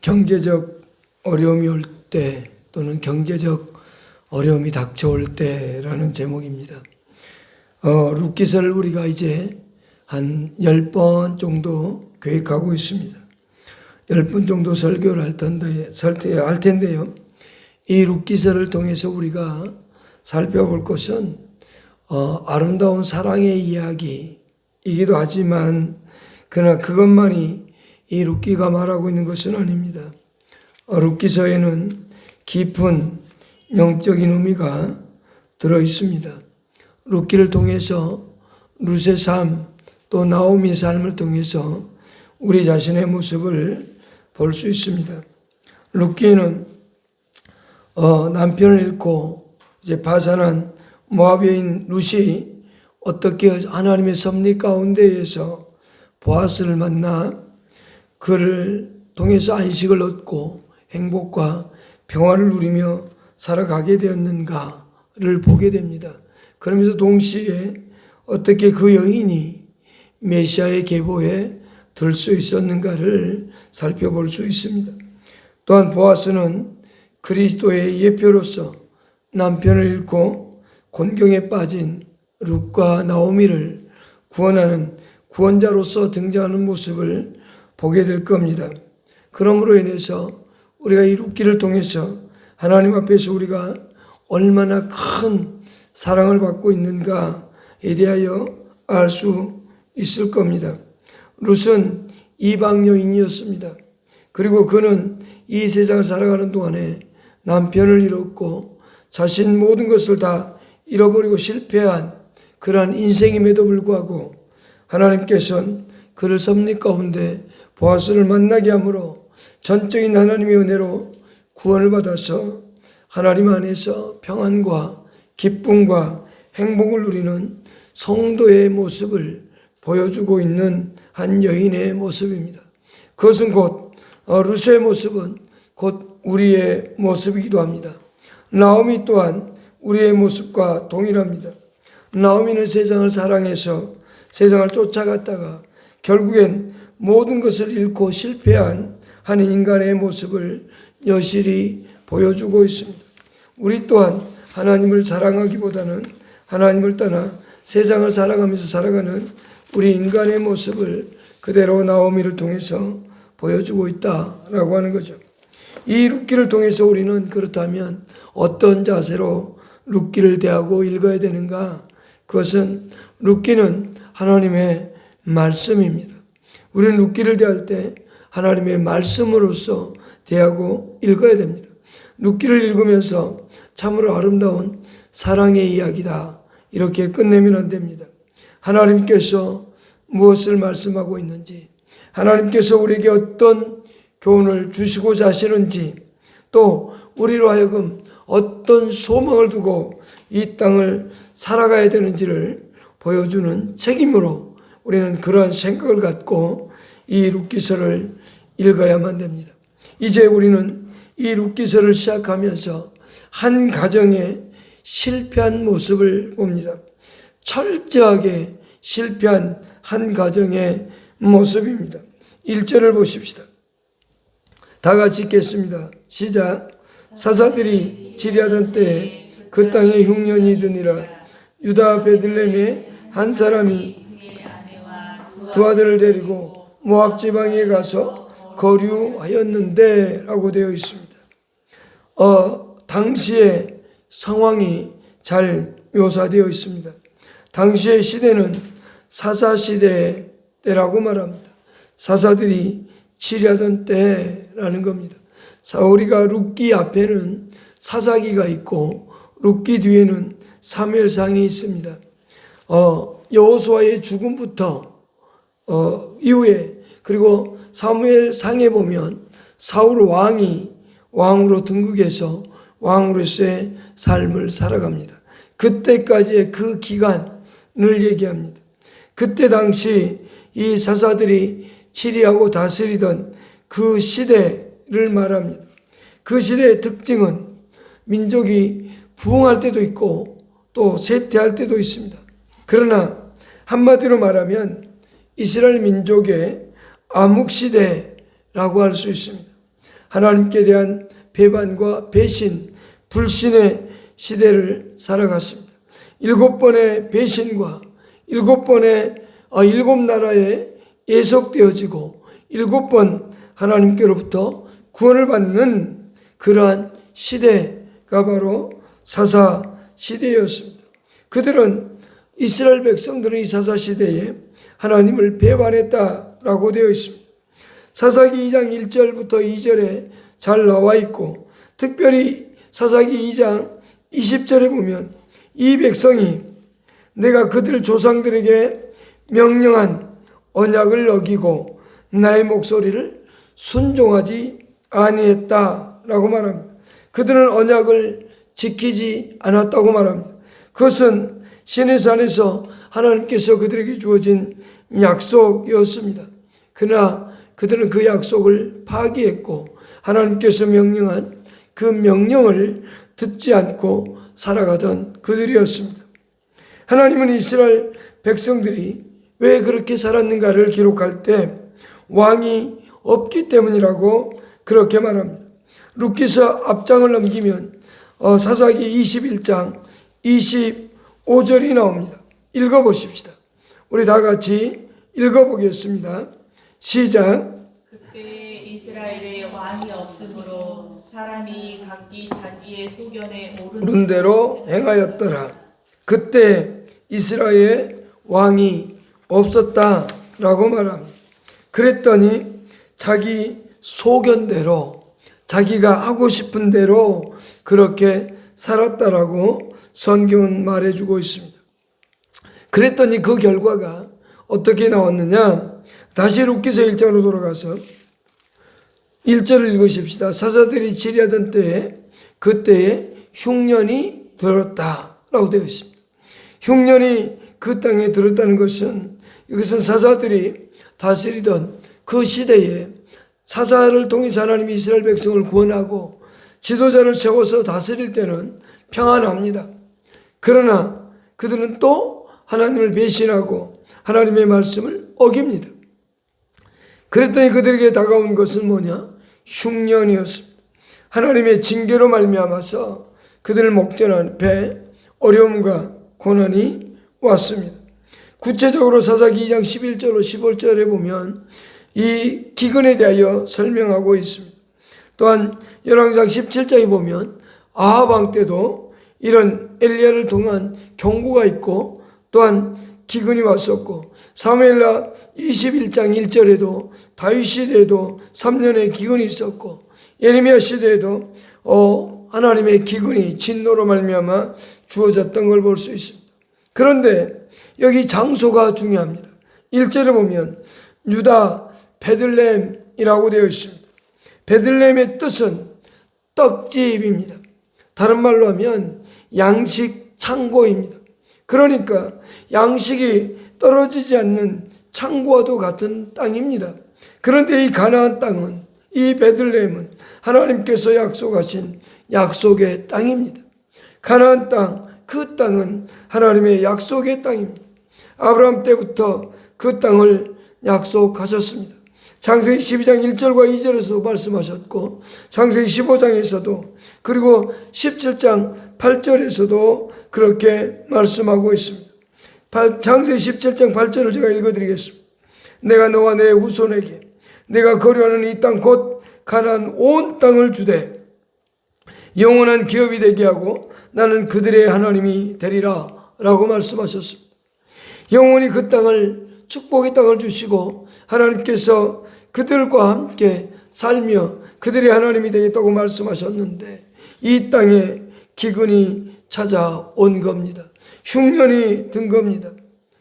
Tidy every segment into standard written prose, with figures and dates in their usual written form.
경제적 어려움이 올 때 또는 경제적 어려움이 닥쳐올 때라는 제목입니다. 룻기서를 우리가 이제 한 10번 정도 계획하고 있습니다. 10번 정도 설교를 할 텐데요. 이 룻기서를 통해서 우리가 살펴볼 것은 아름다운 사랑의 이야기이기도 하지만 그러나 그것만이 이 룻기가 말하고 있는 것은 아닙니다. 룻기서에는 깊은 영적인 의미가 들어 있습니다. 룻기를 통해서 룻의 삶 또 나오미의 삶을 통해서 우리 자신의 모습을 볼 수 있습니다. 룻기는 남편을 잃고 이제 파산한 모압여인 룻이 어떻게 하나님의 섭리 가운데에서 보아스를 만나 그를 통해서 안식을 얻고 행복과 평화를 누리며 살아가게 되었는가를 보게 됩니다. 그러면서 동시에 어떻게 그 여인이 메시아의 계보에 들 수 있었는가를 살펴볼 수 있습니다. 또한 보아스는 그리스도의 예표로서 남편을 잃고 곤경에 빠진 룻과 나오미를 구원하는 구원자로서 등장하는 모습을 보게 될 겁니다. 그러므로 인해서 우리가 이 룻기를 통해서 하나님 앞에서 우리가 얼마나 큰 사랑을 받고 있는가에 대하여 알 수 있을 겁니다. 룻은 이방 여인이었습니다. 그리고 그는 이 세상을 살아가는 동안에 남편을 잃었고 자신 모든 것을 다 잃어버리고 실패한 그러한 인생임에도 불구하고 하나님께서는 그를 섭리 가운데 보아스를 만나게 함으로 전적인 하나님의 은혜로 구원을 받아서 하나님 안에서 평안과 기쁨과 행복을 누리는 성도의 모습을 보여주고 있는 한 여인의 모습입니다. 그것은 곧 룻의 모습은 곧 우리의 모습이기도 합니다. 나오미 또한 우리의 모습과 동일합니다. 나오미는 세상을 사랑해서 세상을 쫓아갔다가 결국엔 모든 것을 잃고 실패한 한 인간의 모습을 여실히 보여주고 있습니다. 우리 또한 하나님을 사랑하기보다는 하나님을 떠나 세상을 살아가면서 살아가는 우리 인간의 모습을 그대로 나오미를 통해서 보여주고 있다라고 하는 거죠. 이 룻기를 통해서 우리는 그렇다면 어떤 자세로 룻기를 대하고 읽어야 되는가? 그것은 룻기는 하나님의 말씀입니다. 우리는 룻기를 대할 때 하나님의 말씀으로서 대하고 읽어야 됩니다. 룻기를 읽으면서 참으로 아름다운 사랑의 이야기다 이렇게 끝내면 안 됩니다. 하나님께서 무엇을 말씀하고 있는지, 하나님께서 우리에게 어떤 교훈을 주시고자 하시는지, 또 우리로 하여금 어떤 소망을 두고 이 땅을 살아가야 되는지를 보여주는 책임으로 우리는 그러한 생각을 갖고 이 룻기서를 읽어야만 됩니다. 이제 우리는 이 룻기서를 시작하면서 한 가정의 실패한 모습을 봅니다. 철저하게 실패한 한 가정의 모습입니다. 1절을 보십시다. 다 같이 읽겠습니다. 시작. 사사들이 치리하던 때에 그 땅에 흉년이 드니라. 유다 베들레헴에 한 사람이 두 아들을 데리고 모압 지방에 가서 거류하였는데 라고 되어 있습니다. 당시의 상황이 잘 묘사되어 있습니다. 당시의 시대는 사사시대 때라고 말합니다. 사사들이 치리하던 때라는 겁니다. 우리가 룻기 앞에는 사사기가 있고 룻기 뒤에는 사무엘상이 있습니다. 여호수아의 죽음부터 이후에 그리고 사무엘상에 보면 사울 왕이 왕으로 등극해서 왕으로서의 삶을 살아갑니다. 그때까지의 그 기간을 얘기합니다. 그때 당시 이 사사들이 치리하고 다스리던 그 시대를 말합니다. 그 시대의 특징은 민족이 부흥할 때도 있고 또 쇠퇴할 때도 있습니다. 그러나 한마디로 말하면 이스라엘 민족의 암흑시대라고 할 수 있습니다. 하나님께 대한 배반과 배신, 불신의 시대를 살아갔습니다. 7번의 배신과 7 나라에 예속되어지고 7번 하나님께로부터 구원을 받는 그러한 시대가 바로 사사 시대였습니다. 이스라엘 백성들은 이 사사 시대에 하나님을 배반했다라고 되어 있습니다. 사사기 2장 1절부터 2절에 잘 나와 있고, 특별히 사사기 2장 20절에 보면 이 백성이 내가 그들 조상들에게 명령한 언약을 어기고 나의 목소리를 순종하지 아니했다라고 말합니다. 그들은 언약을 지키지 않았다고 말합니다. 그것은 시내산에서 하나님께서 그들에게 주어진 약속이었습니다. 그러나 그들은 그 약속을 파기했고 하나님께서 명령한 그 명령을 듣지 않고 살아가던 그들이었습니다. 하나님은 이스라엘 백성들이 왜 그렇게 살았는가를 기록할 때 왕이 없기 때문이라고 그렇게 말합니다. 룻기서 앞장을 넘기면 사사기 21장 25절이 나옵니다. 읽어보십시다. 우리 다 같이 읽어보겠습니다. 시작. 그때 이스라엘에 왕이 없으므로 사람이 각기 자기의 소견에 오른 대로 행하였더라. 그때 이스라엘에 왕이 없었다라고 말합니다. 그랬더니 자기 소견대로, 자기가 하고 싶은 대로 그렇게 살았다라고 성경은 말해주고 있습니다. 그랬더니 그 결과가 어떻게 나왔느냐? 다시 룻기서 1장으로 돌아가서 1절을 읽으십시다. 사사들이 치리하던 때에 그때에 흉년이 들었다라고 되어 있습니다. 흉년이 그 땅에 들었다는 것은, 이것은 사사들이 다스리던 그 시대에 사사를 통해서 하나님이 이스라엘 백성을 구원하고 지도자를 세워서 다스릴 때는 평안합니다. 그러나 그들은 또 하나님을 배신하고 하나님의 말씀을 어깁니다. 그랬더니 그들에게 다가온 것은 뭐냐? 흉년이었습니다. 하나님의 징계로 말미암아서 그들을 목전한 배 어려움과 고난이 왔습니다. 구체적으로 사사기 2장 11절로 15절에 보면 이 기근에 대하여 설명하고 있습니다. 또한 열왕기상 17장에 보면 아합 왕 때도 이런 엘리야를 통한 경고가 있고 또한 기근이 왔었고, 사무엘하 21장 1절에도 다윗 시대에도 3년의 기근이 있었고, 예레미야 시대에도 하나님의 기근이 진노로 말미암아 주어졌던 걸 볼 수 있습니다. 그런데 여기 장소가 중요합니다. 1절에 보면 유다 베들레헴이라고 되어 있습니다. 베들레헴의 뜻은 떡집입니다. 다른 말로 하면 양식 창고입니다. 그러니까 양식이 떨어지지 않는 창고와도 같은 땅입니다. 그런데 이 가나안 땅은, 이 베들레헴은 하나님께서 약속하신 약속의 땅입니다. 가나안 땅, 그 땅은 하나님의 약속의 땅입니다. 아브라함 때부터 그 땅을 약속하셨습니다. 창세기 12장 1절과 2절에서도 말씀하셨고, 창세기 15장에서도, 그리고 17장 8절에서도 그렇게 말씀하고 있습니다. 창세기 17장 8절을 제가 읽어드리겠습니다. 내가 너와 내 후손에게 내가 거류하는 이 땅 곧 가나안 온 땅을 주되 영원한 기업이 되게 하고 나는 그들의 하나님이 되리라 라고 말씀하셨습니다. 영원히 그 땅을, 축복의 땅을 주시고 하나님께서 그들과 함께 살며 그들의 하나님이 되겠다고 말씀하셨는데, 이 땅에 기근이 찾아온 겁니다. 흉년이 든 겁니다.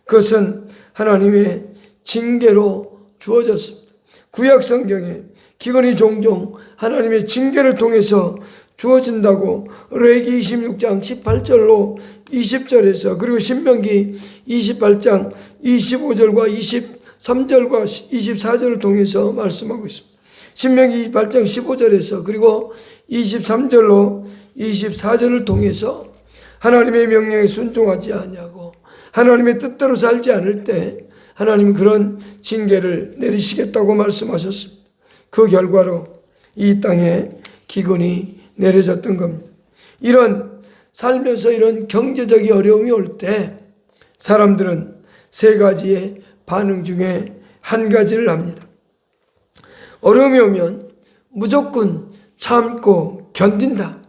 그것은 하나님의 징계로 주어졌습니다. 구약 성경에 기근이 종종 하나님의 징계를 통해서 주어진다고 레위기 26장 18절로 20절에서, 그리고 신명기 28장 25절과 23절과 24절을 통해서 말씀하고 있습니다. 신명기 28장 15절에서 그리고 23절로 24절을 통해서 하나님의 명령에 순종하지 아니하고 하나님의 뜻대로 살지 않을 때 하나님은 그런 징계를 내리시겠다고 말씀하셨습니다. 그 결과로 이 땅에 기근이 내려졌던 겁니다. 이런 살면서 이런 경제적인 어려움이 올 때 사람들은 세 가지의 반응 중에 한 가지를 합니다. 어려움이 오면 무조건 참고 견딘다.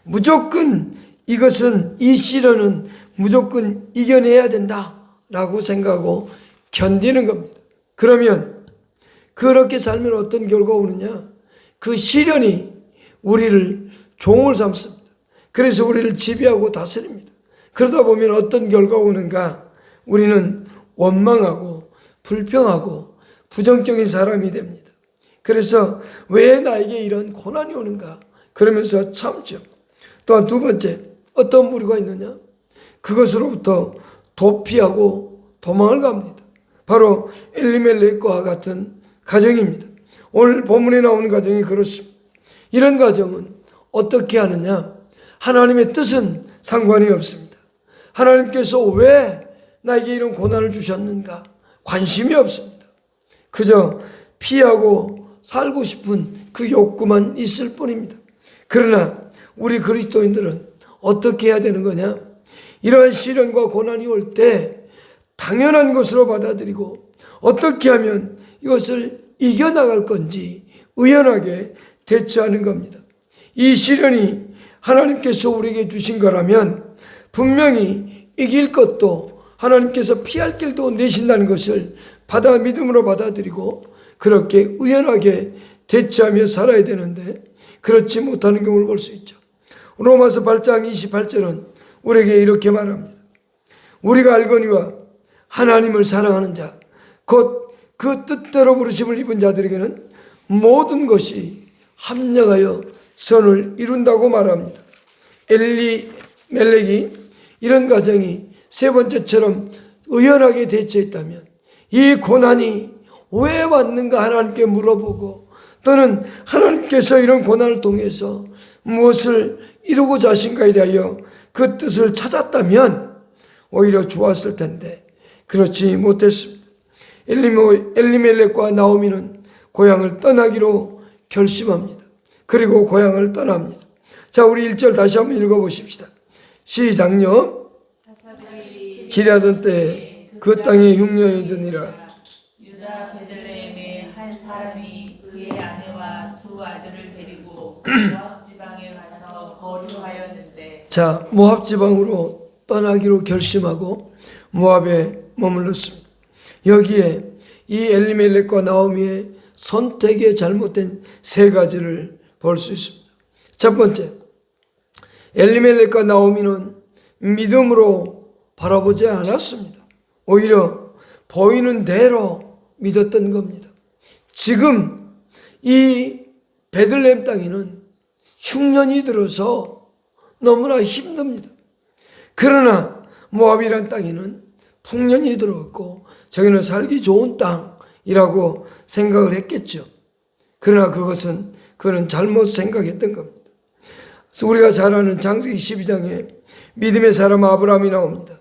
무조건 이것은 이 시련은 무조건 이겨내야 된다라고 생각하고 견디는 겁니다. 그러면 그렇게 살면 어떤 결과가 오느냐? 그 시련이 우리를 종을 삼습니다. 그래서 우리를 지배하고 다스립니다. 그러다 보면 어떤 결과가 오는가? 우리는 원망하고 불평하고 부정적인 사람이 됩니다. 그래서 왜 나에게 이런 고난이 오는가? 그러면서 참죠. 또한 두 번째, 어떤 무리가 있느냐? 그것으로부터 도피하고 도망을 갑니다. 바로 엘리멜렉과 같은 가정입니다. 오늘 본문에 나오는 가정이 그렇습니다. 이런 가정은 어떻게 하느냐? 하나님의 뜻은 상관이 없습니다. 하나님께서 왜 나에게 이런 고난을 주셨는가? 관심이 없습니다. 그저 피하고 살고 싶은 그 욕구만 있을 뿐입니다. 그러나 우리 그리스도인들은 어떻게 해야 되는 거냐? 이러한 시련과 고난이 올 때 당연한 것으로 받아들이고 어떻게 하면 이것을 이겨나갈 건지 의연하게 대처하는 겁니다. 이 시련이 하나님께서 우리에게 주신 거라면 분명히 이길 것도 하나님께서 피할 길도 내신다는 것을 믿음으로 받아들이고 그렇게 의연하게 대처하며 살아야 되는데 그렇지 못하는 경우를 볼 수 있죠. 로마서 8장 28절은 우리에게 이렇게 말합니다. 우리가 알거니와 하나님을 사랑하는 자, 곧 그 뜻대로 부르심을 입은 자들에게는 모든 것이 합력하여 선을 이룬다고 말합니다. 엘리멜렉이 이런 가정이 세 번째처럼 의연하게 대처했다면 이 고난이 왜 왔는가 하나님께 물어보고 또는 하나님께서 이런 고난을 통해서 무엇을 이루고자 하신가에 대하여 그 뜻을 찾았다면 오히려 좋았을 텐데 그렇지 못했습니다. 엘리멜렉과 나오미는 고향을 떠나기로 결심합니다. 그리고 고향을 떠납니다. 자, 우리 1절 다시 한번 읽어보십시다. 시작요. 지리하던 때에 그 땅에 흉년이 드니라. 유다 베들레헴에 한 사람이 그의 아내와 두 아들을 데리고 모압 지방에 가서 거주하였는데 자, 모압 지방으로 떠나기로 결심하고 모압에 머물렀습니다. 여기에 이 엘리멜렉과 나오미의 선택에 잘못된 세 가지를 볼 수 있습니다. 첫 번째, 엘리멜렉과 나오미는 믿음으로 바라보지 않았습니다. 오히려 보이는 대로 믿었던 겁니다. 지금 이 베들레헴 땅에는 흉년이 들어서 너무나 힘듭니다. 그러나 모압이란 땅에는 풍년이 들어왔고 저기는 살기 좋은 땅이라고 생각을 했겠죠. 그러나 그거는 잘못 생각했던 겁니다. 우리가 잘 아는 창세기 12장에 믿음의 사람 아브라함이 나옵니다.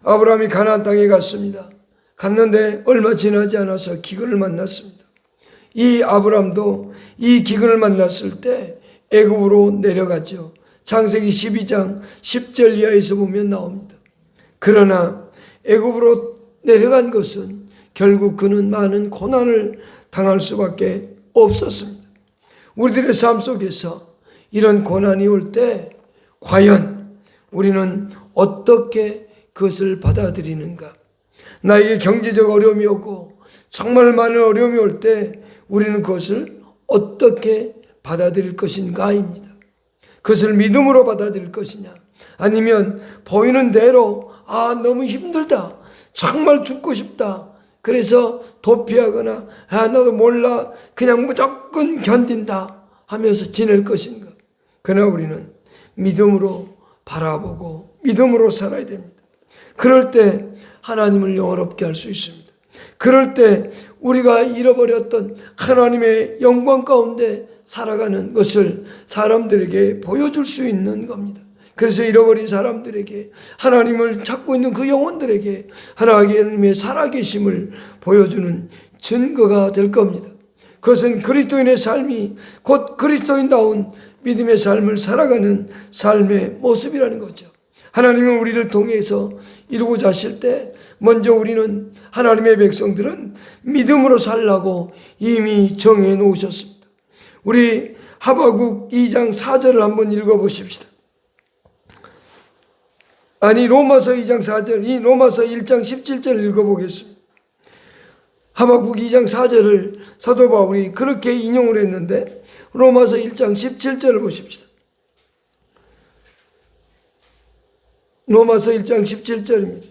아브라함이 가나안 땅에 갔습니다. 갔는데 얼마 지나지 않아서 기근을 만났습니다. 이 아브라함도 이 기근을 만났을 때 애굽으로 내려가죠. 창세기 12장 10절 이하에서 보면 나옵니다. 그러나 애굽으로 내려간 것은 결국 그는 많은 고난을 당할 수밖에 없었습니다. 우리들의 삶 속에서 이런 고난이 올 때 과연 우리는 어떻게 그것을 받아들이는가? 나에게 경제적 어려움이 오고 정말 많은 어려움이 올 때 우리는 그것을 어떻게 받아들일 것인가입니다. 그것을 믿음으로 받아들일 것이냐 아니면 보이는 대로 너무 힘들다 정말 죽고 싶다 그래서 도피하거나 나도 몰라 그냥 무조건 견딘다 하면서 지낼 것인가. 그러나 우리는 믿음으로 바라보고 믿음으로 살아야 됩니다. 그럴 때 하나님을 영원롭게 할 수 있습니다. 그럴 때 우리가 잃어버렸던 하나님의 영광 가운데 살아가는 것을 사람들에게 보여줄 수 있는 겁니다. 그래서 잃어버린 사람들에게 하나님을 찾고 있는 그 영혼들에게 하나님의 살아계심을 보여주는 증거가 될 겁니다. 그것은 그리스도인의 삶이 곧 그리스도인다운 믿음의 삶을 살아가는 삶의 모습이라는 거죠. 하나님은 우리를 통해서 이루고자 하실 때 먼저 우리는 하나님의 백성들은 믿음으로 살라고 이미 정해 놓으셨습니다. 우리 하바국 2장 4절을 한번 읽어보십시다. 아니 로마서 2장 4절, 이 로마서 1장 17절을 읽어보겠습니다. 하바국 2장 4절을 사도 바울이 그렇게 인용을 했는데 로마서 1장 17절을 보십시다. 로마서 1장 17절입니다.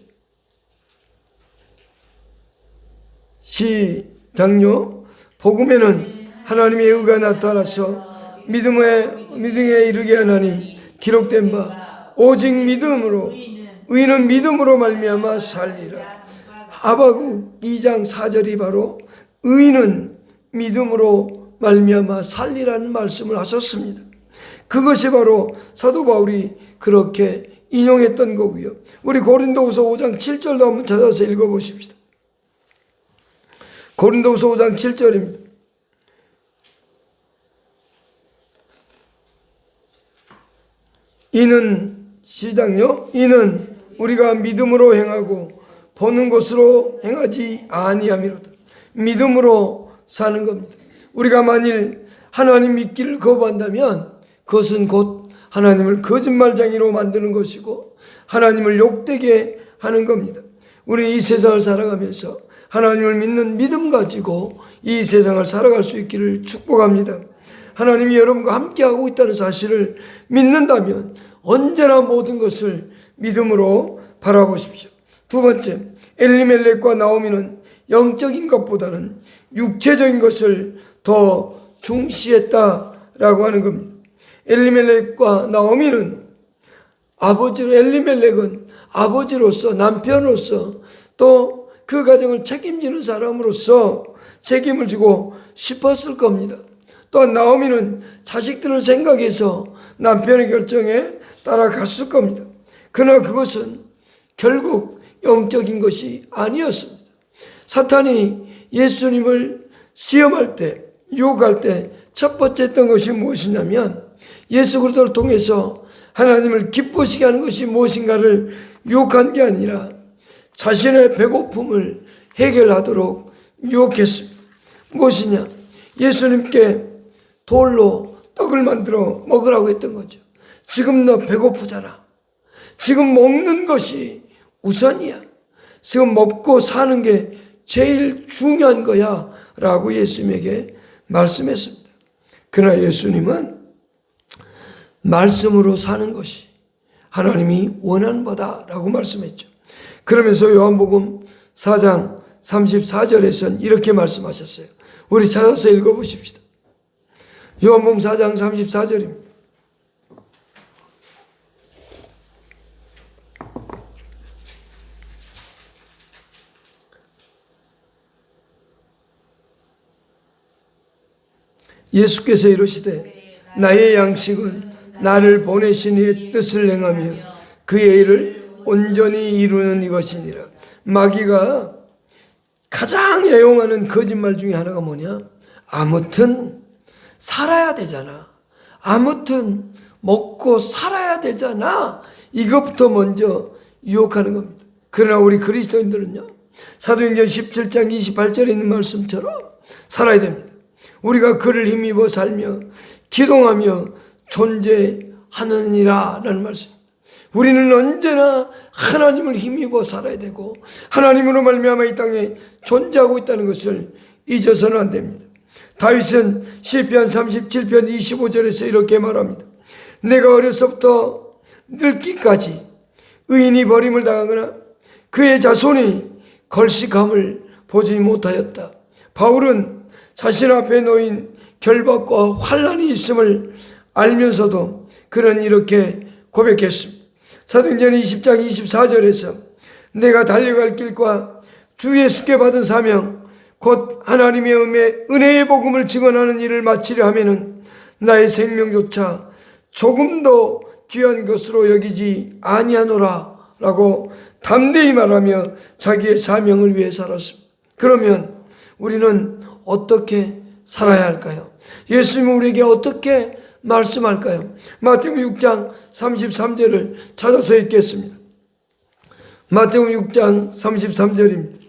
시작요. 복음에는 하나님의 의가 나타나서 믿음에 이르게 하나니 기록된 바 오직 믿음으로 의인은 믿음으로 말미암아 살리라. 하바국 2장 4절이 바로 의인은 믿음으로 말미암아 살리라는 말씀을 하셨습니다. 그것이 바로 사도 바울이 그렇게 인용했던 거고요. 우리 고린도후서 5장 7절도 한번 찾아서 읽어보십시다. 고린도후서 5장 7절입니다. 이는 시작요. 이는 우리가 믿음으로 행하고 보는 것으로 행하지 아니함이로다. 믿음으로 사는 겁니다. 우리가 만일 하나님 믿기를 거부한다면 그것은 곧 하나님을 거짓말쟁이로 만드는 것이고 하나님을 욕되게 하는 겁니다. 우리는 이 세상을 살아가면서 하나님을 믿는 믿음 가지고 이 세상을 살아갈 수 있기를 축복합니다. 하나님이 여러분과 함께하고 있다는 사실을 믿는다면 언제나 모든 것을 믿음으로 바라보십시오. 두 번째, 엘리멜렉과 나오미는 영적인 것보다는 육체적인 것을 더 중시했다라고 하는 겁니다. 엘리멜렉과 나오미는 엘리멜렉은 아버지로서, 남편으로서 또 그 가정을 책임지는 사람으로서 책임을 지고 싶었을 겁니다. 또한 나오미는 자식들을 생각해서 남편의 결정에 따라갔을 겁니다. 그러나 그것은 결국 영적인 것이 아니었습니다. 사탄이 예수님을 시험할 때, 유혹할 때 첫 번째 했던 것이 무엇이냐면 예수 그리스도를 통해서 하나님을 기쁘시게 하는 것이 무엇인가를 유혹한 게 아니라 자신의 배고픔을 해결하도록 유혹했습니다. 무엇이냐? 예수님께 돌로 떡을 만들어 먹으라고 했던 거죠. 지금 너 배고프잖아. 지금 먹는 것이 우선이야. 지금 먹고 사는 게 제일 중요한 거야 라고 예수님에게 말씀했습니다. 그러나 예수님은 말씀으로 사는 것이 하나님이 원하는 바다 라고 말씀했죠. 그러면서 요한복음 4장 34절에서는 이렇게 말씀하셨어요. 우리 찾아서 읽어보십시다. 요한복음 4장 34절입니다. 예수께서 이르시되 나의 양식은 나를 보내신 이의 뜻을 행하며 그의 일을 온전히 이루는 이것이니라. 마귀가 가장 애용하는 거짓말 중에 하나가 뭐냐? 아무튼 살아야 되잖아. 아무튼 먹고 살아야 되잖아. 이것부터 먼저 유혹하는 겁니다. 그러나 우리 그리스도인들은요, 사도행전 17장 28절에 있는 말씀처럼 살아야 됩니다. 우리가 그를 힘입어 살며 기동하며 존재하느니라 라는 말씀. 우리는 언제나 하나님을 힘입어 살아야 되고 하나님으로 말미암아 이 땅에 존재하고 있다는 것을 잊어서는 안 됩니다. 다윗은 시편 37편 25절에서 이렇게 말합니다. 내가 어려서부터 늙기까지 의인이 버림을 당하거나 그의 자손이 걸식함을 보지 못하였다. 바울은 자신 앞에 놓인 결박과 환난이 있음을 알면서도 그는 이렇게 고백했습니다. 사도행전 20장 24절에서 내가 달려갈 길과 주 예수께 받은 사명 곧 하나님의 은혜의 복음을 증언하는 일을 마치려 하면은 나의 생명조차 조금도 귀한 것으로 여기지 아니하노라 라고 담대히 말하며 자기의 사명을 위해 살았습니다. 그러면 우리는 어떻게 살아야 할까요? 예수님은 우리에게 어떻게 말씀할까요? 마태복음 6장 33절을 찾아서 읽겠습니다. 마태복음 6장 33절입니다.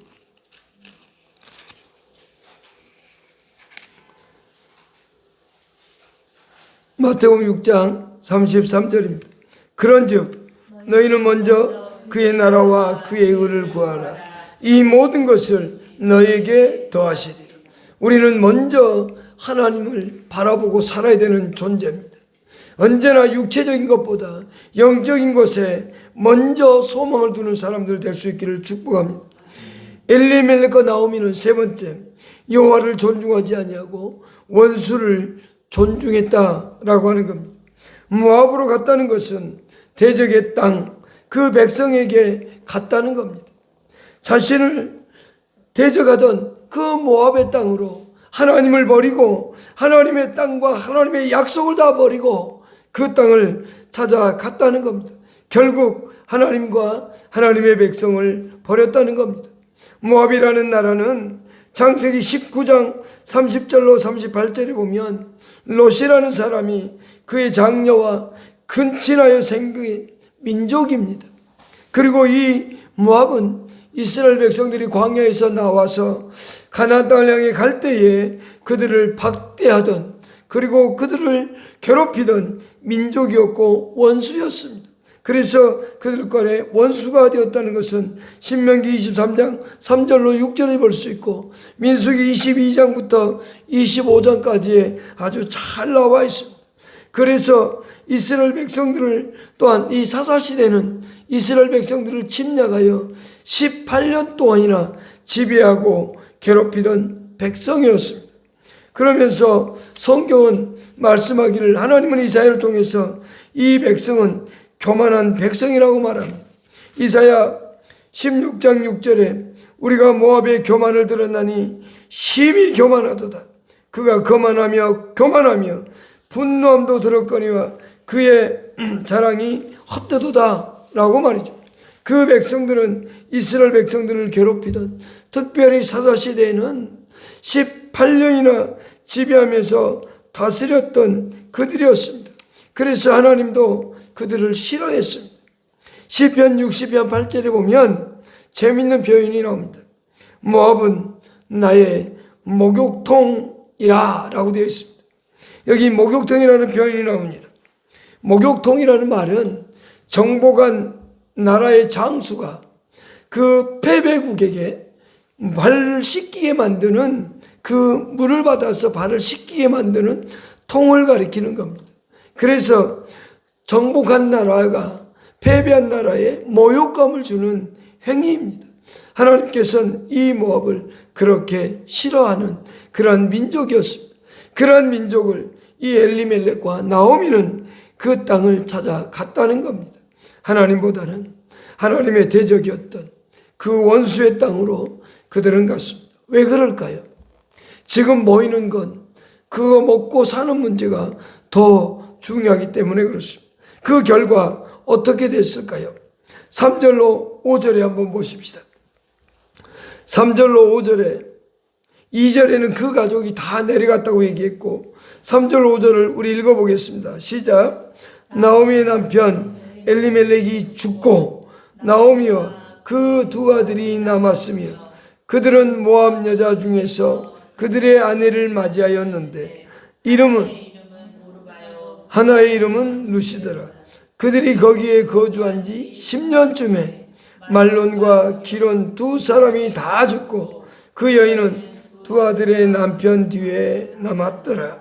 마태복음 6장 33절입니다. 그런즉 너희는 먼저 그의 나라와 그의 의를 구하라. 이 모든 것을 너희에게 더하시리라. 우리는 먼저 하나님을 바라보고 살아야 되는 존재입니다. 언제나 육체적인 것보다 영적인 것에 먼저 소망을 두는 사람들 될 수 있기를 축복합니다. 엘리멜렉과 나오미는 세 번째, 여호와를 존중하지 아니하고 원수를 존중했다라고 하는 겁니다. 모압으로 갔다는 것은 대적의 땅, 그 백성에게 갔다는 겁니다. 자신을 대적하던 그 모압의 땅으로 하나님을 버리고 하나님의 땅과 하나님의 약속을 다 버리고 그 땅을 찾아갔다는 겁니다. 결국 하나님과 하나님의 백성을 버렸다는 겁니다. 모압이라는 나라는 창세기 19장 30절로 38절에 보면 롯이라는 사람이 그의 장녀와 근친하여 생긴 민족입니다. 그리고 이 모압은 이스라엘 백성들이 광야에서 나와서 가나안 땅을 향해 갈 때에 그들을 박대하던, 그리고 그들을 괴롭히던 민족이었고 원수였습니다. 그래서 그들 간에 원수가 되었다는 것은 신명기 23장 3절로 6절에 볼 수 있고 민수기 22장부터 25장까지에 아주 잘 나와 있습니다. 그래서 이스라엘 백성들을, 또한 이 사사시대는 이스라엘 백성들을 침략하여 18년 동안이나 지배하고 괴롭히던 백성이었습니다. 그러면서 성경은 말씀하기를, 하나님은 이사야를 통해서 이 백성은 교만한 백성이라고 말합니다. 이사야 16장 6절에 우리가 모압의 교만을 들었나니 심히 교만하도다. 그가 거만하며 교만하며 분노함도 들었거니와 그의 자랑이 헛되도다 라고 말이죠. 그 백성들은 이스라엘 백성들을 괴롭히던, 특별히 사사시대에는 18년이나 지배하면서 다스렸던 그들이었습니다. 그래서 하나님도 그들을 싫어했습니다. 시편 60편 8절에 보면 재밌는 표현이 나옵니다. 모압은 나의 목욕통이라 라고 되어 있습니다. 여기 목욕통이라는 표현이 나옵니다. 목욕통이라는 말은 정복한 나라의 장수가 그 패배국에게 발을 씻기게 만드는, 그 물을 받아서 발을 씻기게 만드는 통을 가리키는 겁니다. 그래서 정복한 나라가 패배한 나라에 모욕감을 주는 행위입니다. 하나님께서는 이 모압을 그렇게 싫어하는 그러한 민족이었습니다. 그러한 민족을 이 엘리멜렉과 나오미는 그 땅을 찾아갔다는 겁니다. 하나님보다는 하나님의 대적이었던 그 원수의 땅으로 그들은 갔습니다. 왜 그럴까요? 지금 보이는 건 그거 먹고 사는 문제가 더 중요하기 때문에 그렇습니다. 그 결과 어떻게 됐을까요? 3절로 5절에 한번 보십시다. 3절로 5절에, 2절에는 그 가족이 다 내려갔다고 얘기했고 3절 5절을 우리 읽어보겠습니다. 시작. 나오미의 남편 엘리멜렉이 죽고 나오미와 그 두 아들이 남았으며 그들은 모압 여자 중에서 그들의 아내를 맞이하였는데 하나의 이름은 루시더라. 그들이 거기에 거주한 지 10년쯤에 말론과 기론 두 사람이 다 죽고 그 여인은 두 아들의 남편 뒤에 남았더라.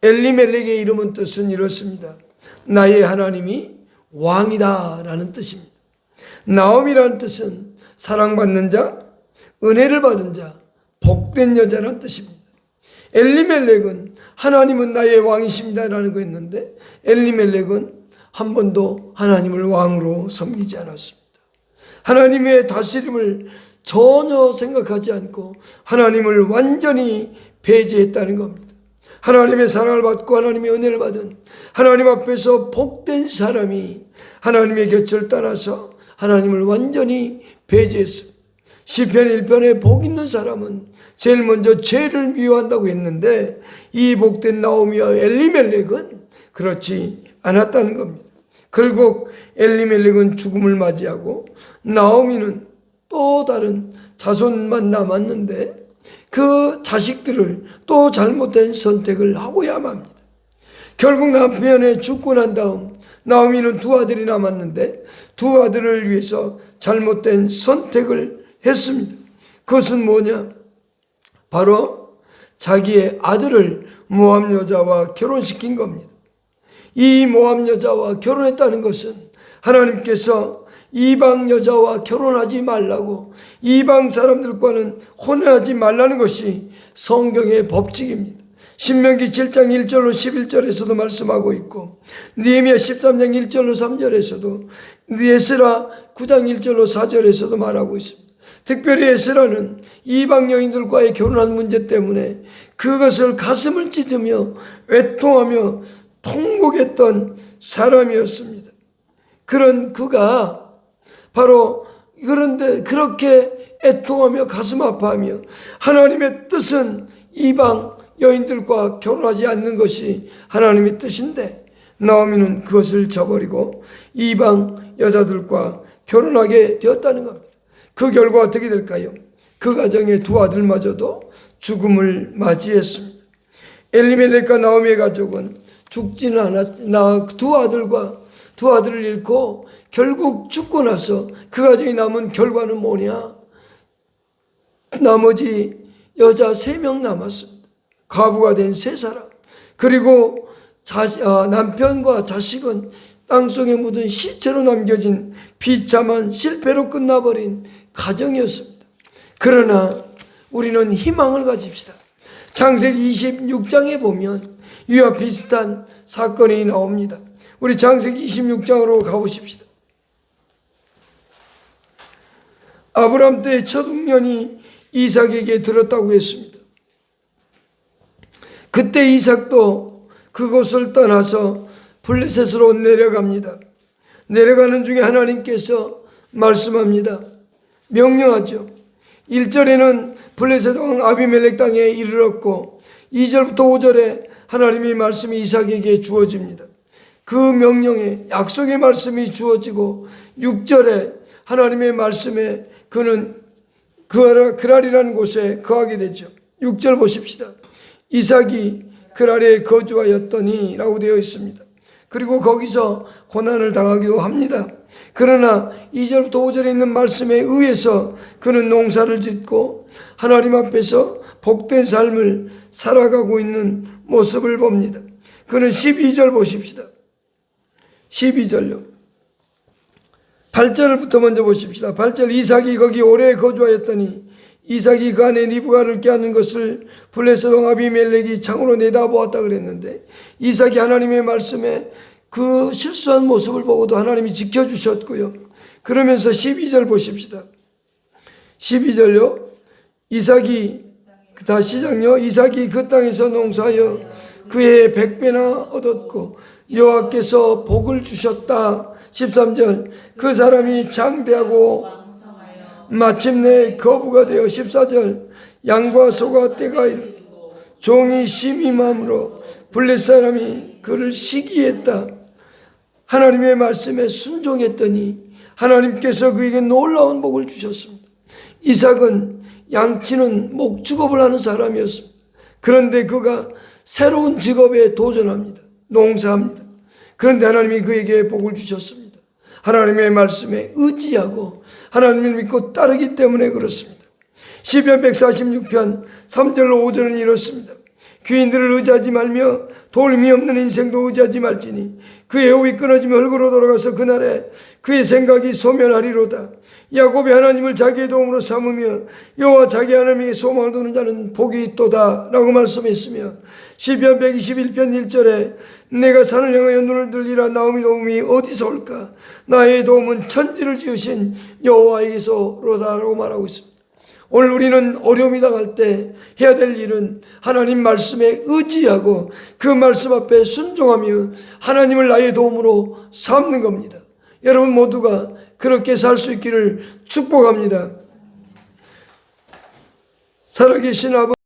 엘리멜렉의 이름은 뜻은 이렇습니다. 나의 하나님이 왕이다 라는 뜻입니다. 나오미라는 뜻은 사랑받는 자, 은혜를 받은 자, 복된 여자라는 뜻입니다. 엘리멜렉은 하나님은 나의 왕이십니다 라는 거였는데 엘리멜렉은 한 번도 하나님을 왕으로 섬기지 않았습니다. 하나님의 다스림을 전혀 생각하지 않고 하나님을 완전히 배제했다는 겁니다. 하나님의 사랑을 받고 하나님의 은혜를 받은, 하나님 앞에서 복된 사람이 하나님의 곁을 떠나서 하나님을 완전히 배제했습니다. 시편 1편에 복 있는 사람은 제일 먼저 죄를 미워한다고 했는데, 이 복된 나오미와 엘리멜렉은 그렇지 않았다는 겁니다. 결국 엘리멜렉은 죽음을 맞이하고 나오미는 또 다른 자손만 남았는데, 그 자식들을 또 잘못된 선택을 하고야만 합니다. 결국 남편이 죽고 난 다음 나오미는 두 아들이 남았는데, 두 아들을 위해서 잘못된 선택을 했습니다. 그것은 뭐냐? 바로 자기의 아들을 모압 여자와 결혼시킨 겁니다. 이 모압 여자와 결혼했다는 것은 하나님께서 이방 여자와 결혼하지 말라고, 이방 사람들과는 혼인하지 말라는 것이 성경의 법칙입니다. 신명기 7장 1절로 11절에서도 말씀하고 있고, 느헤미야 13장 1절로 3절에서도, 에스라 9장 1절로 4절에서도 말하고 있습니다. 특별히 에스라는 이방 여인들과의 결혼한 문제 때문에 그것을 가슴을 찢으며 외통하며 통곡했던 사람이었습니다. 그런 그가 바로, 그런데 그렇게 애통하며 가슴 아파하며, 하나님의 뜻은 이방 여인들과 결혼하지 않는 것이 하나님의 뜻인데, 나오미는 그것을 저버리고 이방 여자들과 결혼하게 되었다는 겁니다. 그 결과 어떻게 될까요? 그 가정의 두 아들마저도 죽음을 맞이했습니다. 엘리멜렉과 나오미의 가족은 죽지는 않았, 두 아들을 잃고 결국 죽고 나서 그 가정이 남은 결과는 뭐냐? 나머지 여자 3명 남았습니다. 과부가 된 3사람. 그리고 남편과 자식은 땅속에 묻은 시체로 남겨진 비참한 실패로 끝나버린 가정이었습니다. 그러나 우리는 희망을 가집시다. 창세기 26장에 보면 이와 비슷한 사건이 나옵니다. 우리 창세기 26장으로 가보십시다. 아브람 때의 첫 흉년이 이삭에게 들었다고 했습니다. 그때 이삭도 그곳을 떠나서 블레셋으로 내려갑니다. 내려가는 중에 하나님께서 말씀합니다. 명령하죠. 1절에는 블레셋 왕 아비멜렉 땅에 이르렀고, 2절부터 5절에 하나님의 말씀이 이삭에게 주어집니다. 그 명령에 약속의 말씀이 주어지고, 6절에 하나님의 말씀에 그는 그랄이라는 곳에 거하게 되죠. 6절 보십시다. 이삭이 그랄에 거주하였더니 라고 되어 있습니다. 그리고 거기서 고난을 당하기도 합니다. 그러나 2절부터 5절에 있는 말씀에 의해서 그는 농사를 짓고 하나님 앞에서 복된 삶을 살아가고 있는 모습을 봅니다. 그는 12절 보십시다. 12절요. 8절부터 먼저 보십시다. 8절, 이삭이 거기 오래 거주하였더니 이삭이 그 안에 리브가를 꾀하는 것을 블레셋 왕 아비멜렉이 창으로 내다보았다 그랬는데, 이삭이 하나님의 말씀에 그 실수한 모습을 보고도 하나님이 지켜주셨고요. 그러면서 12절 보십시다. 12절요. 이삭이 그 땅에서 농사하여 그의 100배나 얻었고 여호와께서 복을 주셨다. 13절, 그 사람이 장대하고 마침내 거부가 되어 14절, 양과 소가 때가 이르고 종이 심임함으로 블레셋 사람이 그를 시기했다. 하나님의 말씀에 순종했더니 하나님께서 그에게 놀라운 복을 주셨습니다. 이삭은 양치는 목축업을 하는 사람이었습니다. 그런데 그가 새로운 직업에 도전합니다. 농사합니다. 그런데 하나님이 그에게 복을 주셨습니다. 하나님의 말씀에 의지하고 하나님을 믿고 따르기 때문에 그렇습니다. 시편 146편 3절로 5절은 이렇습니다. 귀인들을 의지하지 말며 도움이 없는 인생도 의지하지 말지니 그의 호흡이 끊어지며 흙으로 돌아가서 그날에 그의 생각이 소멸하리로다. 야곱이 하나님을 자기의 도움으로 삼으며 여호와 자기 하나님에게 소망을 두는 자는 복이 있도다 라고 말씀했으며, 시편 121편 1절에 내가 산을 향하여 눈을 들리라. 나오미 도움이 어디서 올까? 나의 도움은 천지를 지으신 여호와에게서로다 라고 말하고 있습니다. 오늘 우리는 어려움이 당할 때 해야 될 일은 하나님 말씀에 의지하고 그 말씀 앞에 순종하며 하나님을 나의 도움으로 삼는 겁니다. 여러분 모두가 그렇게 살 수 있기를 축복합니다. 살아계신 아버지